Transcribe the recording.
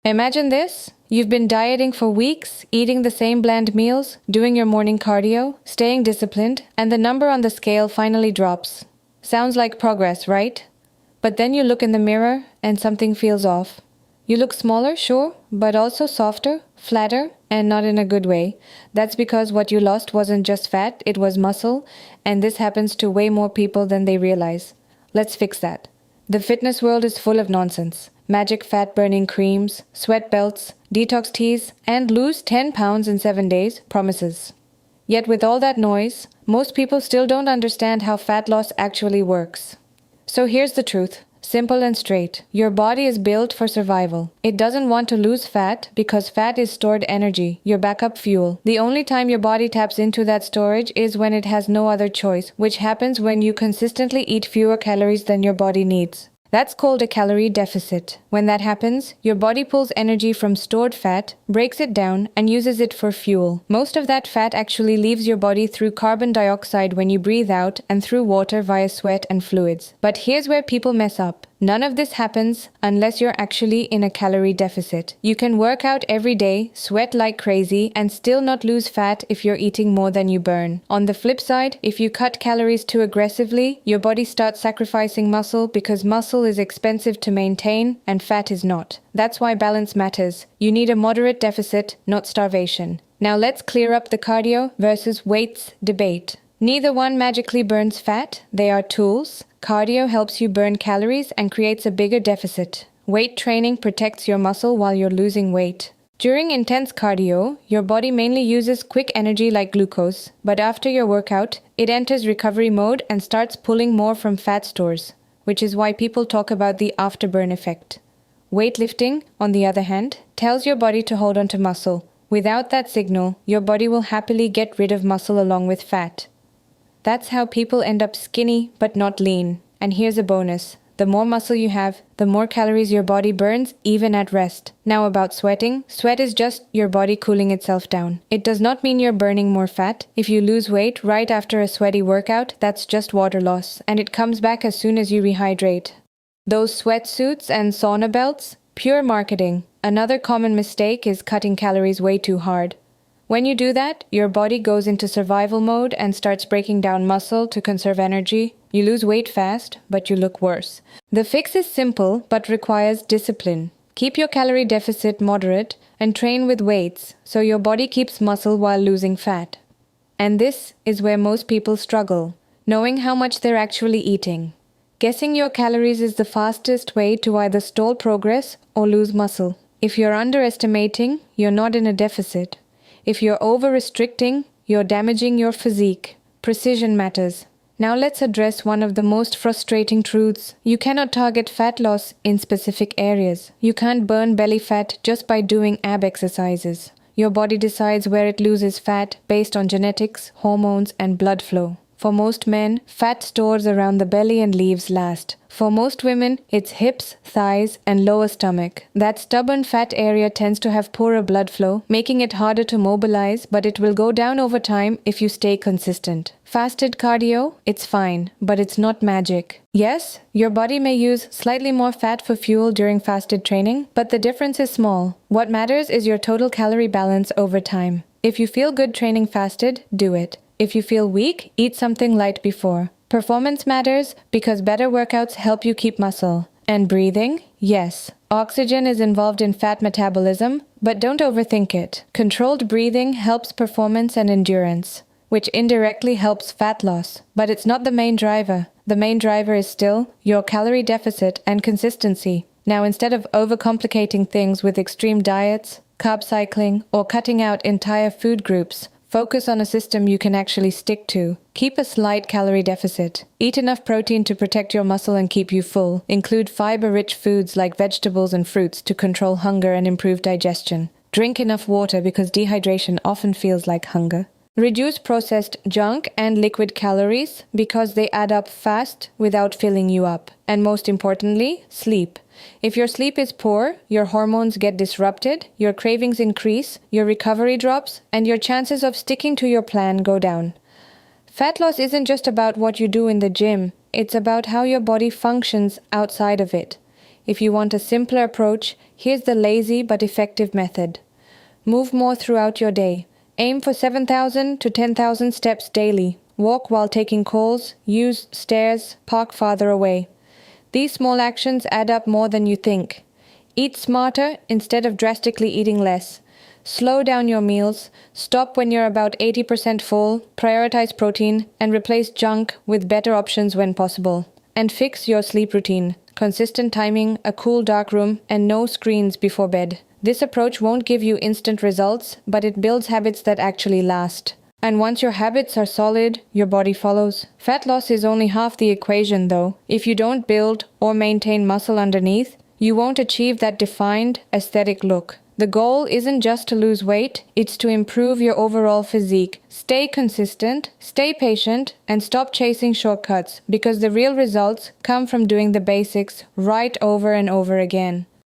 Imagine this. You've been dieting for weeks, eating the same bland meals, doing your morning cardio, staying disciplined, and the number on the scale finally drops. Sounds like progress, right? But then you look in the mirror and something feels off. You look smaller, sure, but also softer, flatter, and not in a good way. That's because what you lost wasn't just fat, it was muscle, and this happens to way more people than they realize. Let's fix that. The fitness world is full of nonsense. Magic fat-burning creams, sweat belts, detox teas, and lose 10 pounds in 7 days promises. Yet with all that noise, most people still don't understand how fat loss actually works. So here's the truth. Simple and straight. Your body is built for survival. It doesn't want to lose fat because fat is stored energy, your backup fuel. The only time your body taps into that storage is when it has no other choice, which happens when you consistently eat fewer calories than your body needs. That's called a calorie deficit. When that happens, your body pulls energy from stored fat, breaks it down, and uses it for fuel. Most of that fat actually leaves your body through carbon dioxide when you breathe out and through water via sweat and fluids. But here's where people mess up. None of this happens unless you're actually in a calorie deficit. You can work out every day, sweat like crazy, and still not lose fat if you're eating more than you burn. On the flip side, if you cut calories too aggressively, your body starts sacrificing muscle because muscle is expensive to maintain and fat is not. That's why balance matters. You need a moderate deficit, not starvation. Now let's clear up the cardio versus weights debate. Neither one magically burns fat, they are tools. Cardio helps you burn calories and creates a bigger deficit. Weight training protects your muscle while you're losing weight. During intense cardio, your body mainly uses quick energy like glucose, but after your workout, it enters recovery mode and starts pulling more from fat stores, which is why people talk about the afterburn effect. Weightlifting, on the other hand, tells your body to hold onto muscle. Without that signal, your body will happily get rid of muscle along with fat. That's how people end up skinny but not lean. And here's a bonus. The more muscle you have, the more calories your body burns even at rest. Now about sweating. Sweat is just your body cooling itself down. It does not mean you're burning more fat. If you lose weight right after a sweaty workout, that's just water loss, and it comes back as soon as you rehydrate. Those sweatsuits and sauna belts? Pure marketing. Another common mistake is cutting calories way too hard. When you do that, your body goes into survival mode and starts breaking down muscle to conserve energy. You lose weight fast, but you look worse. The fix is simple, but requires discipline. Keep your calorie deficit moderate and train with weights, so your body keeps muscle while losing fat. And this is where most people struggle, knowing how much they're actually eating. Guessing your calories is the fastest way to either stall progress or lose muscle. If you're underestimating, you're not in a deficit. If you're over-restricting, you're damaging your physique. Precision matters. Now let's address one of the most frustrating truths. You cannot target fat loss in specific areas. You can't burn belly fat just by doing ab exercises. Your body decides where it loses fat based on genetics, hormones, and blood flow. For most men, fat stores around the belly and leaves last. For most women, it's hips, thighs, and lower stomach. That stubborn fat area tends to have poorer blood flow, making it harder to mobilize, but it will go down over time if you stay consistent. Fasted cardio? It's fine, but it's not magic. Yes, your body may use slightly more fat for fuel during fasted training, but the difference is small. What matters is your total calorie balance over time. If you feel good training fasted, do it. If you feel weak, eat something light before. Performance matters because better workouts help you keep muscle. And breathing? Yes. Oxygen is involved in fat metabolism, but don't overthink it. Controlled breathing helps performance and endurance, which indirectly helps fat loss. But it's not the main driver. The main driver is still your calorie deficit and consistency. Now, instead of overcomplicating things with extreme diets, carb cycling, or cutting out entire food groups, focus on a system you can actually stick to. Keep a slight calorie deficit. Eat enough protein to protect your muscle and keep you full. Include fiber-rich foods like vegetables and fruits to control hunger and improve digestion. Drink enough water because dehydration often feels like hunger. Reduce processed junk and liquid calories because they add up fast without filling you up. And most importantly, sleep. If your sleep is poor, your hormones get disrupted, your cravings increase, your recovery drops, and your chances of sticking to your plan go down. Fat loss isn't just about what you do in the gym, it's about how your body functions outside of it. If you want a simpler approach, here's the lazy but effective method. Move more throughout your day. Aim for 7,000 to 10,000 steps daily. Walk while taking calls, use stairs, park farther away. These small actions add up more than you think. Eat smarter instead of drastically eating less. Slow down your meals, stop when you're about 80% full, prioritize protein, and replace junk with better options when possible. And fix your sleep routine. Consistent timing, a cool dark room, and no screens before bed. This approach won't give you instant results, but it builds habits that actually last. And once your habits are solid, your body follows. Fat loss is only half the equation though. If you don't build or maintain muscle underneath, you won't achieve that defined, aesthetic look. The goal isn't just to lose weight, it's to improve your overall physique. Stay consistent, stay patient, and stop chasing shortcuts, because the real results come from doing the basics right over and over again.